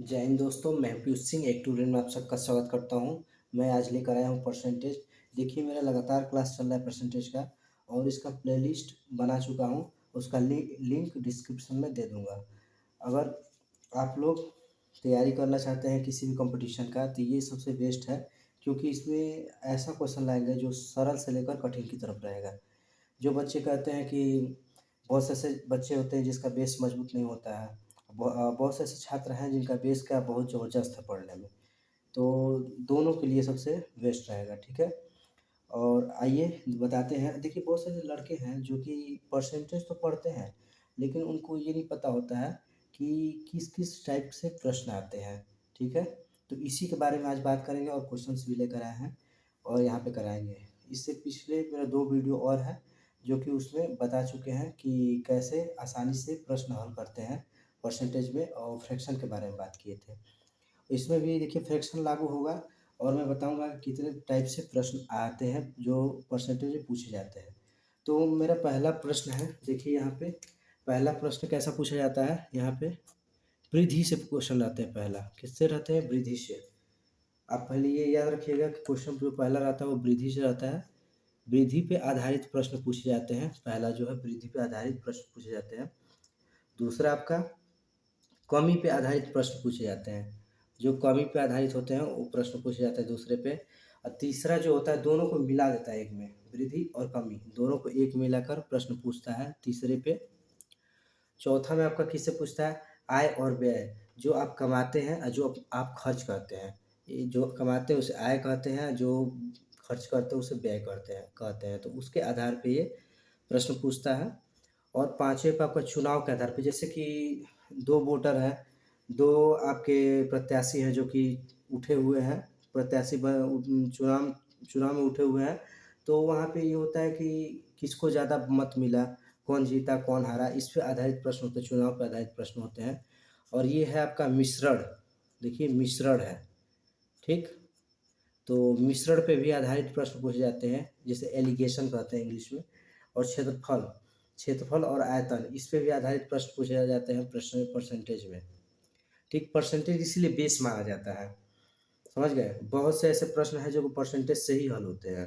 जय हिंद दोस्तों, मैं पीयूष सिंह एक ट्यूटोरियल में आप सबका स्वागत करता हूं। मैं आज लेकर आया हूं परसेंटेज। देखिए, मेरा लगातार क्लास चल रहा है परसेंटेज का और इसका प्लेलिस्ट बना चुका हूं। उसका लिंक डिस्क्रिप्शन में दे दूंगा। अगर आप लोग तैयारी करना चाहते हैं किसी भी कंपटीशन का तो ये सबसे बेस्ट है, क्योंकि इसमें ऐसा क्वेश्चन लाएंगे जो सरल से लेकर कठिन की तरफ रहेगा। जो बच्चे कहते हैं कि बहुत से ऐसे बच्चे होते हैं जिसका बेस मजबूत नहीं होता है। बहुत से ऐसे छात्र हैं जिनका बेस क्या बहुत ज़बरदस्त है पढ़ने में। तो दोनों के लिए सबसे बेस्ट रहेगा, ठीक है। और आइए बताते हैं। देखिए, बहुत सारे लड़के हैं जो कि परसेंटेज तो पढ़ते हैं, लेकिन उनको ये नहीं पता होता है कि किस किस टाइप से प्रश्न आते हैं, ठीक है। तो इसी के बारे में आज बात करेंगे और क्वेश्चंस भी लेकर आए हैं और यहाँ पे कराएंगे। इससे पिछले मेरा 2 वीडियो और है जो कि उसमें बता चुके हैं कि कैसे आसानी से प्रश्न हल करते हैं परसेंटेज में, और फ्रैक्शन के बारे में बात किए थे। इसमें भी देखिए फ्रैक्शन लागू होगा और मैं बताऊंगा कि कितने टाइप से प्रश्न आते हैं जो परसेंटेज में पूछे जाते हैं। तो मेरा पहला प्रश्न है, देखिए यहाँ पे पहला प्रश्न कैसा पूछा जाता है। यहाँ पे वृद्धि से क्वेश्चन रहते हैं। पहला किससे रहते हैं? वृद्धि से। आप पहले ये याद रखिएगा कि क्वेश्चन जो पहला रहता है वो वृद्धि से रहता है। वृद्धि पे आधारित प्रश्न पूछे जाते हैं। पहला जो है वृद्धि पे आधारित प्रश्न पूछे जाते हैं। दूसरा आपका कमी पे आधारित प्रश्न पूछे जाते हैं। जो कमी पे आधारित होते हैं वो प्रश्न पूछे जाते हैं दूसरे पे। और तीसरा जो होता है दोनों को मिला देता है एक में, वृद्धि और कमी दोनों को एक में मिलाकर प्रश्न पूछता है तीसरे पे। चौथा में आपका किससे पूछता है? आय और व्यय, जो आप कमाते हैं और जो आप खर्च करते हैं। ये जो कमाते हैं उसे आय कहते हैं, जो खर्च करते हैं उसे व्यय करते हैं कहते हैं। तो उसके आधार पे ये प्रश्न पूछता है। और पाँचवें पे आपका चुनाव के आधार पे, जैसे कि 2 वोटर हैं, 2 आपके प्रत्याशी हैं जो कि उठे हुए हैं, प्रत्याशी चुनाव चुनाव में उठे हुए हैं। तो वहाँ पे ये होता है कि किसको ज़्यादा मत मिला, कौन जीता, कौन हारा, इस पे आधारित प्रश्न होते हैं, चुनाव पे आधारित प्रश्न होते हैं। और ये है आपका मिश्रण, देखिए मिश्रण है, ठीक। तो मिश्रण पे भी आधारित प्रश्न पूछे जाते हैं, जिसे एलिगेशन कहते हैं इंग्लिश में। और क्षेत्रफल, क्षेत्रफल और आयतन, इस पे भी आधारित प्रश्न पूछे जाते हैं प्रश्न परसेंटेज में, ठीक। परसेंटेज इसीलिए बेस माना जाता है, समझ गए। बहुत से ऐसे प्रश्न हैं जो परसेंटेज से ही हल होते हैं।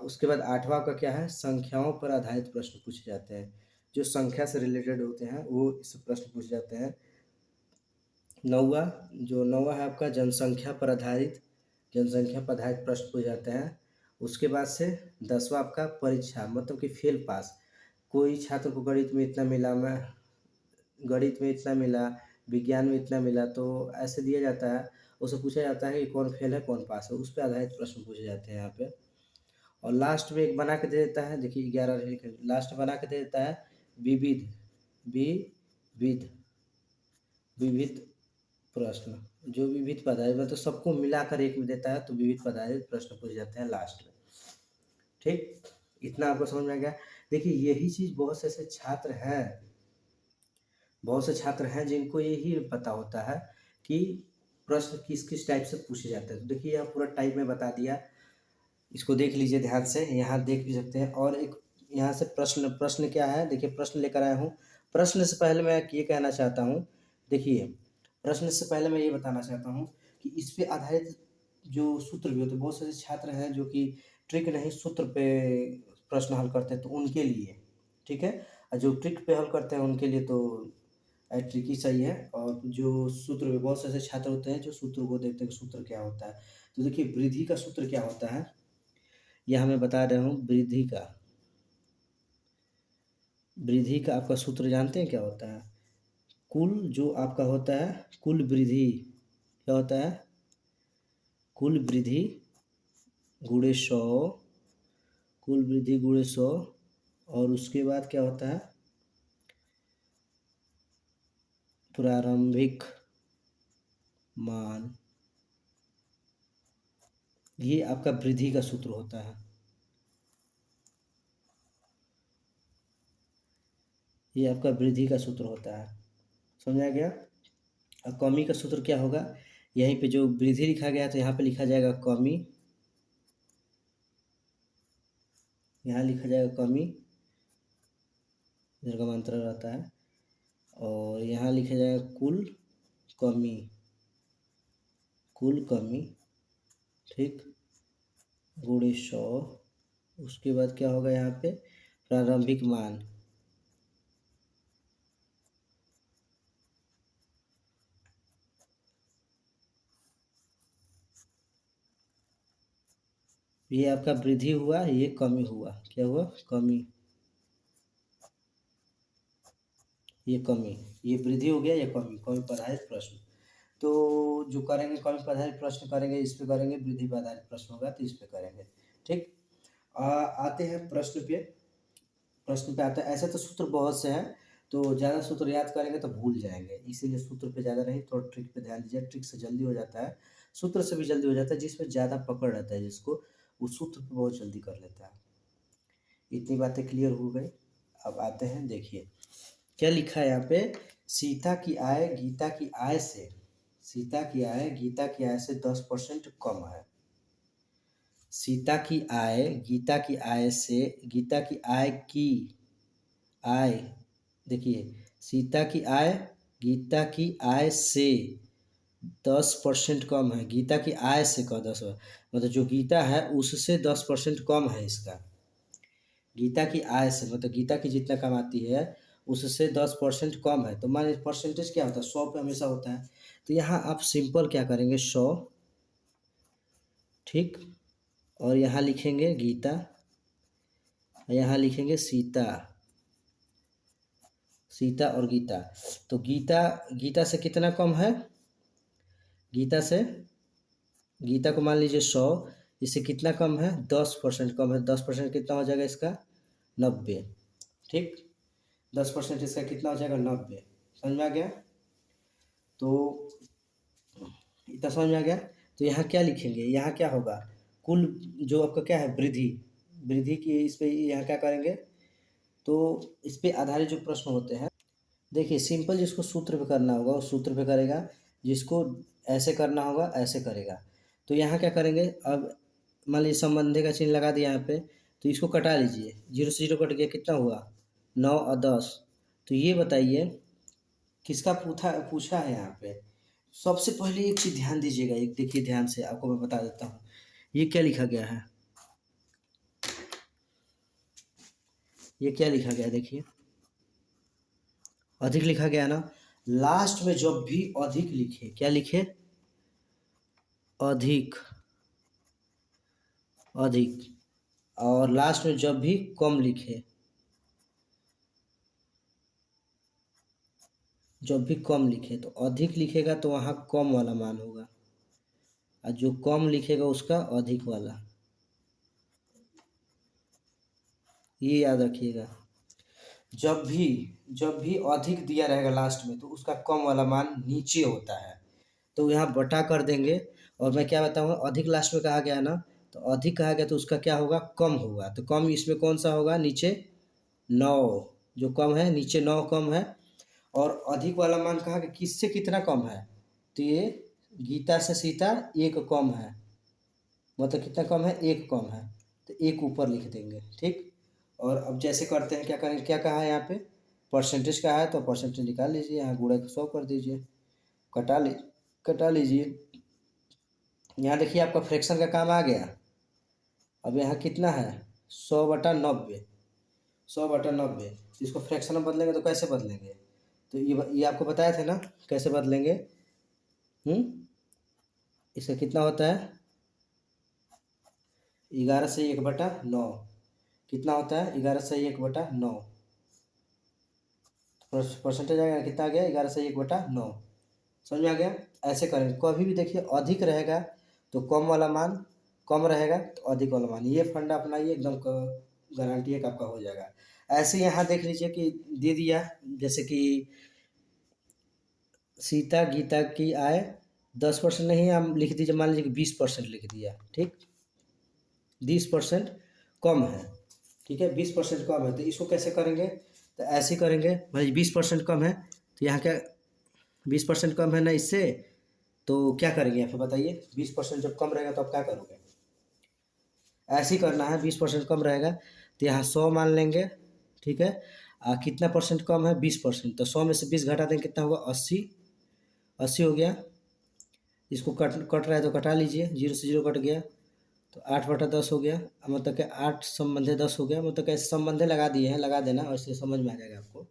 उसके बाद आठवां का क्या है? संख्याओं पर आधारित प्रश्न पूछे जाते हैं। जो संख्या से रिलेटेड होते हैं वो इस प्रश्न पूछे जाते हैं। नौवा, जो नौवा है आपका जनसंख्या पर आधारित प्रश्न पूछे जाते हैं। उसके बाद से 10वां आपका परीक्षा, मतलब कि फेल पास। कोई छात्र को गणित में इतना मिला, विज्ञान में इतना मिला, तो ऐसे दिया जाता है। उससे पूछा जाता है कि कौन फेल है कौन पास है, उस पे आधारित प्रश्न पूछे जाते हैं यहाँ पे। और लास्ट में एक बना के दे देता है, देखिए 11 लास्ट में बना के दे देता है विविध, विविध विविध प्रश्न। जो विविध पदार्थ मतलब सबको मिलाकर एक में देता है, तो विविध पदार्थ प्रश्न पूछे जाते हैं लास्ट में, ठीक। इतना आपको समझ में आ गया। देखिए, यही चीज़ बहुत से छात्र हैं जिनको यही पता होता है कि प्रश्न किस किस टाइप से पूछे जाते हैं। तो देखिए, यहाँ पूरा टाइप में बता दिया, इसको देख लीजिए ध्यान से, यहाँ देख भी सकते हैं। और एक यहाँ से प्रश्न प्रश्न क्या है, देखिए प्रश्न लेकर आया हूँ। प्रश्न से पहले मैं ये कहना चाहता हूँ, देखिए प्रश्न से पहले मैं ये बताना चाहता हूँ कि इस पे आधारित जो सूत्र भी होते हैं, बहुत सारे छात्र हैं जो कि ट्रिक नहीं सूत्र पे प्रश्न हल करते हैं, तो उनके लिए ठीक है। और जो ट्रिक पे हल करते हैं उनके लिए तो ट्रिक ही सही है। और जो सूत्र में बहुत से ऐसे छात्र होते हैं जो सूत्र को देखते हैं कि सूत्र क्या होता है। तो देखिए, वृद्धि का सूत्र क्या होता है, यह मैं बता रहा हूँ। वृद्धि का आपका सूत्र जानते हैं क्या होता है? कुल जो आपका होता है, कुल वृद्धि क्या होता है? कुल वृद्धि गुणे 100, कुल वृद्धि गुणे 100। और उसके बाद क्या होता है? प्रारंभिक मान। ये आपका वृद्धि का सूत्र होता है। ये आपका वृद्धि का सूत्र होता है, समझा गया। और कमी का सूत्र क्या होगा? यहीं पे जो वृद्धि लिखा गया है तो यहाँ पे लिखा जाएगा कमी, यहाँ लिखा जाएगा कमी, निर्गमांतर रहता है। और यहाँ लिखा जाएगा कुल, कमी, कुल कमी, ठीक, गुणे 100। उसके बाद क्या होगा यहाँ पे, प्रारंभिक मान, ये आपका वृद्धि हुआ, ये कमी हुआ, क्या हुआ, कमी, ये कमी, ये वृद्धि हो गया, ये कमी, कमी पर आधारित प्रश्न। तो जो करेंगे कमी पर आधारित प्रश्न करेंगे, इस पे करेंगे, वृद्धि पर आधारित प्रश्न होगा तो इस पे करेंगे, ठीक। आते हैं प्रश्न पे। प्रश्न पे आता है, ऐसे तो सूत्र बहुत से हैं, तो ज़्यादा सूत्र याद करेंगे तो भूल जाएंगे, इसीलिए सूत्र पे ज़्यादा नहीं, थोड़ा ट्रिक पे ध्यान दीजिए, ट्रिक से जल्दी हो जाता है, सूत्र से भी जल्दी हो जाता है, जिसमें ज़्यादा पकड़ रहता है जिसको, वो सूत्र पे बहुत जल्दी कर लेता है। इतनी बातें क्लियर हो गई। अब आते हैं, देखिए क्या लिखा है यहाँ पे, सीता की आय गीता की आय से, सीता की आय गीता की आय से 10% कम है। सीता की आय गीता की आय से, गीता की आय की आय, देखिए सीता की आय गीता की आय से 10% कम है, गीता की आय से का 10, मतलब जो गीता है उससे 10% कम है इसका, गीता की आय से मतलब गीता की जितना कमाती है उससे 10% कम है। तो मान लीजिए परसेंटेज क्या होता है, 100 पे हमेशा होता है, तो यहाँ आप सिंपल क्या करेंगे, 100, ठीक, और यहाँ लिखेंगे गीता, यहाँ लिखेंगे सीता, सीता और गीता। तो गीता, गीता से कितना कम है, गीता से, गीता को मान लीजिए 100, इससे कितना कम है, 10% कम है, 10% कितना हो जाएगा इसका, 90, ठीक, 10% इसका कितना हो जाएगा, 90, समझ में आ गया। तो इतना समझ में आ गया। तो यहाँ क्या लिखेंगे, यहाँ क्या होगा, कुल जो आपका क्या है, वृद्धि, वृद्धि की इस पे यहाँ क्या करेंगे, तो इस पे आधारित जो प्रश्न होते हैं, देखिए सिंपल, जिसको सूत्र पे करना होगा वो सूत्र पे करेगा, जिसको ऐसे करना होगा ऐसे करेगा। तो यहाँ क्या करेंगे, अब मान लीजिए संबंधी का चिन्ह लगा दिया यहाँ पे, तो इसको कटा लीजिए, 0 से 0 कट गया, कितना हुआ, 9 और 10। तो ये बताइए किसका पूछा है यहाँ पे। सबसे पहले एक चीज़ ध्यान दीजिएगा, एक देखिए ध्यान से, आपको मैं बता देता हूँ, ये क्या लिखा गया है, ये क्या लिखा गया है, देखिए अधिक लिखा गया ना, लास्ट में जब भी अधिक लिखे, क्या लिखे, अधिक, अधिक, और लास्ट में जब भी कम लिखे, जब भी कम लिखे, तो अधिक लिखेगा तो वहाँ कम वाला मान होगा, और जो कम लिखेगा उसका अधिक वाला, ये याद रखिएगा। जब भी अधिक दिया रहेगा लास्ट में तो उसका कम वाला मान नीचे होता है, तो यहाँ बटा कर देंगे। और मैं क्या बताऊँगा, अधिक लास्ट में कहा गया ना, तो अधिक कहा गया तो उसका क्या होगा, कम होगा, तो कम इसमें कौन सा होगा, नीचे 9, जो कम है नीचे 9 कम है। और अधिक वाला मान कहा कि किससे कितना कम है, तो ये गीता से सीता 1 कम है, मतलब कितना कम है, 1 कम है, तो 1 ऊपर लिख देंगे, ठीक। और अब जैसे करते हैं, क्या करेंगे, क्या कहा है यहाँ पे, परसेंटेज का है तो परसेंटेज निकाल लीजिए, यहाँ गुणा को 100 कर दीजिए, कटा ली कटा लीजिए। यहाँ देखिए आपका फ्रैक्शन का काम आ गया। अब यहाँ कितना है, 100/90, 100/90, इसको फ्रैक्शन में बदलेंगे तो कैसे बदलेंगे, तो ये आपको बताए थे ना कैसे बदलेंगे। इसका कितना होता है, 11 से 1/9, कितना होता है, 11 से 1/9, परसेंटेज आएगा कितना आ गया, 11 से 1/9, समझ में आ गया। ऐसे करेंगे, कभी भी देखिए अधिक रहेगा तो कम वाला मान, कम रहेगा तो अधिक वाला मान, ये फंडा अपनाइए, एकदम गारंटी है कि आपका हो जाएगा। ऐसे यहाँ देख लीजिए कि दे दिया, जैसे कि सीता गीता की आय 10% नहीं, हम लिख दीजिए, मान लीजिए कि 20% लिख दिया, ठीक, 20% कम है, ठीक है, 20% कम है, तो इसको कैसे करेंगे, तो ऐसे करेंगे भाई, 20% कम है तो यहाँ क्या, 20% कम है ना इससे, तो क्या करेंगे यहाँ पे बताइए, 20% जब कम रहेगा तो आप क्या करोगे, ऐसे ही करना है, 20% कम रहेगा तो यहाँ 100 मान लेंगे, ठीक है। कितना परसेंट कम है, 20%, तो 100 में से 20 घटा देंगे कितना होगा, 80, 80 हो गया। इसको कट कट रहा है तो कटा लीजिए, 0 से 0 कट गया तो 8/10 हो गया। मतलब कि 8 संबंधे 10 हो गया। मतलब कि ऐसे संबंधे लगा दिए हैं, लगा देना और इससे समझ में आ जाएगा आपको।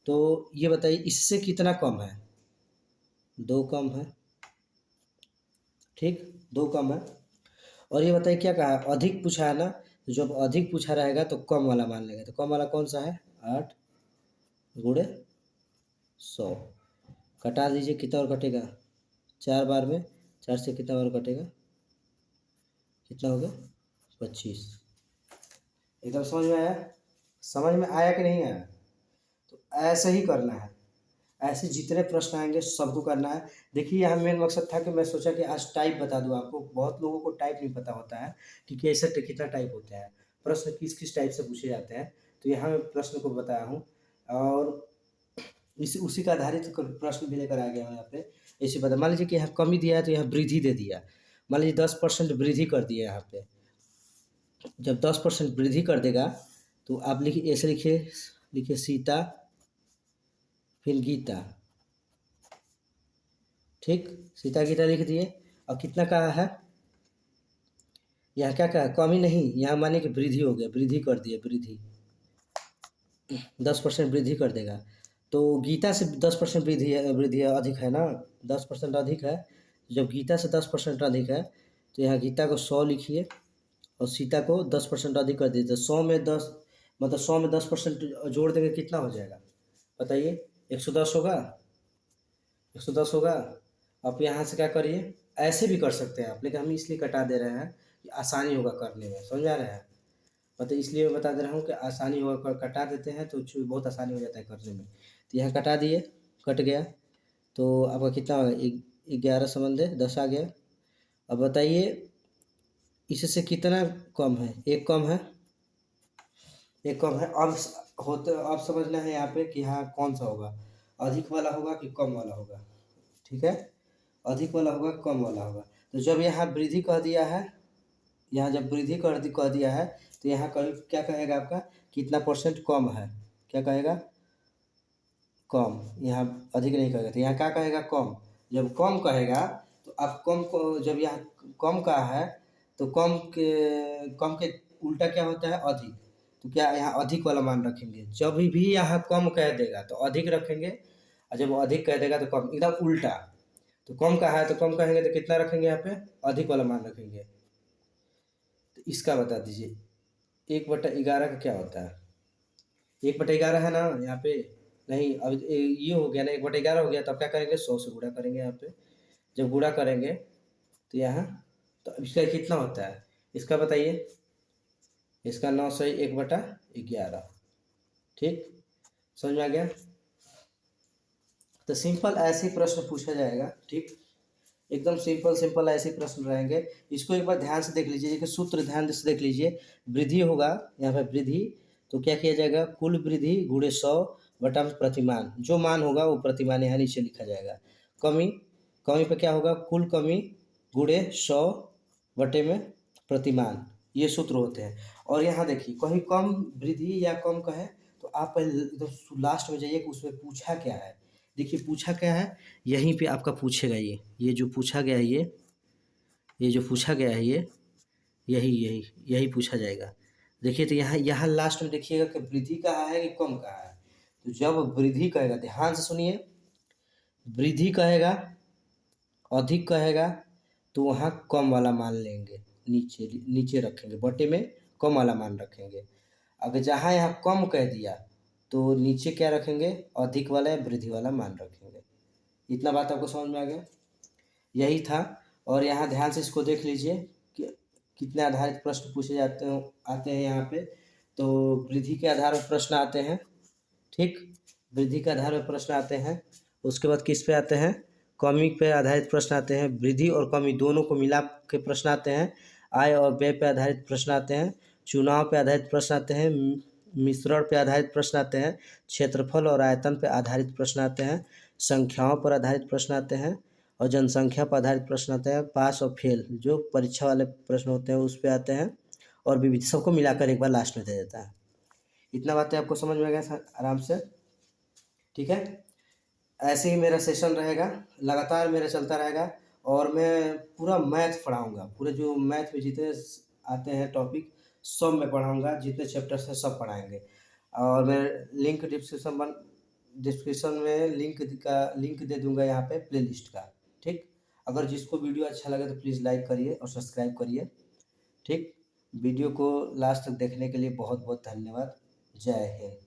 तो ये बताइए इससे कितना कम है? 2 कम है, ठीक, 2 कम है। और ये बताइए क्या कहा, अधिक पूछा है ना, तो जब अधिक पूछा रहेगा तो कम वाला मान लेगा। तो कम वाला कौन सा है? 8 गुणे 100। कटा दीजिए, कितना और कटेगा? 4 बार में 4 से कितना और कटेगा? कितना होगा? 25। एकदम समझ में आया? समझ में आया कि नहीं आया? तो ऐसे ही करना है। ऐसे जितने प्रश्न आएंगे सबको करना है। देखिए यहाँ मेन मकसद था कि मैं सोचा कि आज टाइप बता दूँ आपको। बहुत लोगों को टाइप नहीं पता होता है कि कैसे कितना टाइप होता है, प्रश्न किस किस टाइप से पूछे जाते हैं। तो यहाँ मैं प्रश्न को बताया हूँ और उसी का आधारित प्रश्न भी लेकर आ गया हूँ यहाँ पे। ऐसे बता, मान लीजिए कि यहाँ कमी दिया है तो यहाँ वृद्धि दे दिया। मान लीजिए 10% वृद्धि कर दिया यहाँ पे। जब 10% वृद्धि कर देगा तो आप लिखिए, ऐसे लिखिए, लिखिए सीता फिर गीता, ठीक, सीता गीता लिख दिए। और कितना कहा है? यहाँ क्या कहा? कमी नहीं, यहाँ माने कि वृद्धि हो गया, वृद्धि कर दिए, वृद्धि 10% वृद्धि कर देगा। तो गीता से 10% वृद्धि है, वृद्धि अधिक है ना, 10% अधिक है। जब गीता से 10% अधिक है तो यहाँ गीता को 100 लिखिए और सीता को 10% अधिक कर दीजिए। 100 में 10, मतलब 100 में 10% जोड़ देंगे कितना हो जाएगा बताइए? 110 होगा, 110 होगा। आप यहाँ से क्या करिए, ऐसे भी कर सकते हैं आप, लेकिन हम इसलिए कटा दे रहे हैं कि आसानी होगा करने में, समझ आ रहे हैं? मतलब इसलिए मैं बता दे रहा हूँ कि आसानी होगा, कटा देते हैं तो बहुत आसानी हो जाता है करने में। तो यहाँ कटा दिए, कट गया। तो आपका कितना होगा? 11 संबंध है, 10 आ गया। अब बताइए इससे कितना कम है? 1 कम है, 1 कम है। अब होते, अब समझना है यहाँ पे कि हाँ कौन सा होगा, अधिक वाला होगा कि कम वाला होगा, ठीक है? अधिक वाला होगा, कम वाला होगा। तो जब यहाँ वृद्धि कह दिया है, यहाँ जब वृद्धि कर दिया है तो यहाँ क्या कहेगा आपका? कितना परसेंट कम है? क्या कहेगा? कम। यहाँ अधिक नहीं कहेगा तो यहाँ क्या कहेगा? कम। जब कम कहेगा तो आप कम को, जब यहाँ कम कहा है तो कम के उल्टा क्या होता है? अधिक। तो क्या यहाँ अधिक वाला मान रखेंगे? जब भी यहाँ कम कह देगा तो अधिक रखेंगे, और जब अधिक कह देगा तो कम, एकदम उल्टा। तो कम कहा है तो कम कहेंगे तो कितना रखेंगे यहाँ पे? अधिक वाला मान रखेंगे। तो इसका बता दीजिए 1/11 का क्या होता है? 1/11 है ना यहाँ पे? नहीं, अब ये हो गया ना, 1/11 हो गया। तो अब क्या करेंगे? 100 से गुणा करेंगे यहाँ पे। जब गुणा करेंगे तो यहाँ, तो अब इसका कितना होता है इसका बताइए? इसका 9 सही 1/11, ठीक, समझ में आ गया? तो सिंपल ऐसे ही प्रश्न पूछा जाएगा, ठीक, एकदम सिंपल सिंपल ऐसे ही प्रश्न रहेंगे। इसको एक बार ध्यान से देख लीजिए, देखिए सूत्र ध्यान से देख लीजिए। वृद्धि होगा यहाँ पे, वृद्धि, तो क्या किया जाएगा? कुल वृद्धि गुणे 100 बटा में प्रतिमान, जो मान होगा वो प्रतिमान यहाँ नीचे लिखा जाएगा। कमी, कमी पे क्या होगा? कुल कमी गुणे 100 बटे में प्रतिमान, ये सूत्र होते हैं। और यहाँ देखिए कहीं कम वृद्धि या कम कहे तो आप पहले एकदम लास्ट में जाइए कि उसमें पूछा क्या है। देखिए पूछा क्या है, यहीं पे आपका पूछेगा ये जो पूछा गया है, ये जो पूछा गया है, ये यही यही यही पूछा जाएगा। देखिए तो यहाँ यहाँ लास्ट में देखिएगा कि वृद्धि कहा है कि कम कहा है। तो जब वृद्धि कहेगा, ध्यान से सुनिए, वृद्धि कहेगा, अधिक कहेगा, तो वहाँ कम वाला मान लेंगे, नीचे नीचे रखेंगे, बटे में कम वाला मान रखेंगे। अगर जहाँ यहाँ कम कह दिया तो नीचे क्या रखेंगे? अधिक वाला या वृद्धि वाला मान रखेंगे। इतना बात आपको समझ में आ गया? यही था। और यहाँ ध्यान से इसको देख लीजिए कि कितने आधारित प्रश्न पूछे जाते हैं, आते हैं यहाँ पे। तो वृद्धि के आधार पर प्रश्न आते हैं, ठीक, वृद्धि के आधार पर प्रश्न आते हैं। उसके बाद किस पे आते हैं? कमी पे आधारित प्रश्न आते हैं। वृद्धि और कमी दोनों को मिला के प्रश्न आते हैं। आय और व्यय पे आधारित प्रश्न आते हैं। चुनाव पे आधारित प्रश्न आते हैं। मिश्रण पे आधारित प्रश्न आते हैं। क्षेत्रफल और आयतन पे आधारित प्रश्न आते हैं। संख्याओं पर आधारित प्रश्न आते हैं और जनसंख्या पर आधारित प्रश्न आते हैं। पास और फेल जो परीक्षा वाले प्रश्न होते हैं उस पे आते हैं। और विविध, सबको मिलाकर एक बार लास्ट में दे देता है। इतना बातें आपको समझ में आ गया आराम से, ठीक है? ऐसे ही मेरा सेशन रहेगा, लगातार मेरा चलता रहेगा और मैं पूरा मैथ पढ़ाऊँगा। पूरे जो मैथ में जितने आते हैं टॉपिक सब मैं पढ़ाऊँगा, जितने चैप्टर्स हैं सब पढ़ाएँगे। और मैं लिंक डिस्क्रिप्शन में लिंक दे दूँगा यहाँ पे प्लेलिस्ट का, ठीक? अगर जिसको वीडियो अच्छा लगे तो प्लीज़ लाइक करिए और सब्सक्राइब करिए, ठीक? वीडियो को लास्ट तक देखने के लिए बहुत-बहुत धन्यवाद। जय हिंद।